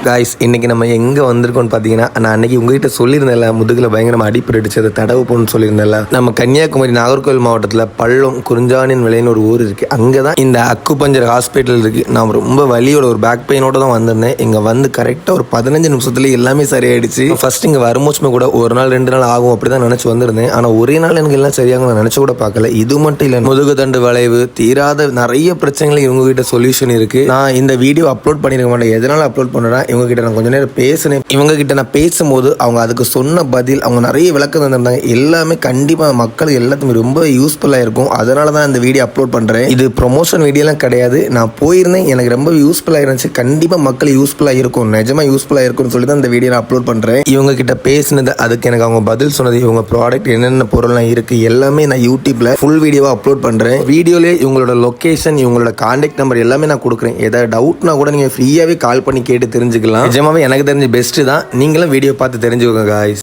Guys இன்னைக்கு நம்ம எங்கே வந்திருக்கோம்னு பார்த்தீங்கன்னா, நான் அன்னைக்கு உங்ககிட்ட சொல்லியிருந்தேன்ல, முதுகில் பயங்கரமாக அடிப்பு அடிச்சது தடவு போன்னு சொல்லியிருந்தேன்ல. நம்ம கன்னியாகுமரி நாகர்கோவில் மாவட்டத்தில் பள்ளம் குறிஞ்சானின் விலைன்னு ஒரு ஊர் இருக்குது. அங்கே தான் இந்த அக்குபஞ்சர் ஹாஸ்பிட்டல் இருக்குது. நான் ரொம்ப வலியோட ஒரு பேக் பெயினோட தான் வந்திருந்தேன். இங்கே வந்து கரெக்டாக ஒரு 15 நிமிஷத்துல எல்லாமே சரியாயிடுச்சு. ஃபர்ஸ்ட் இங்கே வரும்போச்சுமே கூட ஒரு நாள் 2 நாள் ஆகும் அப்படி தான் நினச்சி வந்திருந்தேன். ஆனால் ஒரே நாள் எனக்கு எல்லாம் சரியாகும் நான் நினச்சி கூட பார்க்கல. இது மட்டும் இல்லை, முதுகு தண்டு வளைவு தீராத நிறைய பிரச்சனைகள் இவங்க கிட்ட சொல்யூஷன் இருக்குது. நான் இந்த வீடியோ அப்லோட் பண்ணியிருக்க மாட்டேன். எதனால் அப்லோட் பண்ணுறேன், இவங்க கிட்ட நான் கொஞ்ச நேரம் பேசினேன். இவங்க கிட்ட நான் பேசும்போது அவங்க அதுக்கு சொன்ன பதில், அவங்க நிறைய விளக்கம் தந்திருந்தாங்க. எல்லாமே கண்டிப்பாக மக்களுக்கு எல்லாத்துக்குமே ரொம்ப யூஸ்ஃபுல்லாக இருக்கும். அதனால தான் இந்த வீடியோ அப்லோட் பண்ணுறேன். இது ப்ரொமோஷன் வீடியோலாம் கிடையாது. நான் போயிருந்தேன், எனக்கு ரொம்ப யூஸ்ஃபுல்லாக இருந்துச்சு. கண்டிப்பாக மக்கள் யூஸ்ஃபுல்லாக இருக்கும், நிஜமாக யூஸ்ஃபுல்லாக இருக்கும்னு சொல்லி தான் இந்த வீடியோ நான் அப்லோட் பண்ணுறேன். இவங்க கிட்ட பேசினது, அதுக்கு எனக்கு அவங்க பதில் சொன்னது, இவங்க ப்ராடக்ட் என்னென்ன பொருள்லாம் இருக்குது எல்லாமே நான் யூடியூப்பில் ஃபுல் வீடியோவாக அப்லோட் பண்ணுறேன். வீடியோலேயே இவங்களோட லொக்கேஷன், இவங்களோட கான்டாக்ட் நம்பர் எல்லாமே நான் கொடுக்குறேன். ஏதாவது டவுட்னா கூட நீங்கள் ஃப்ரீயாகவே கால் பண்ணி கேட்டு தெரிஞ்சுக்கலாம். நிஜமாவே எனக்கு தெரிஞ்ச பெஸ்ட்டு தான். நீங்களும் வீடியோ பார்த்து தெரிஞ்சுக்கோங்க காய்ஸ்.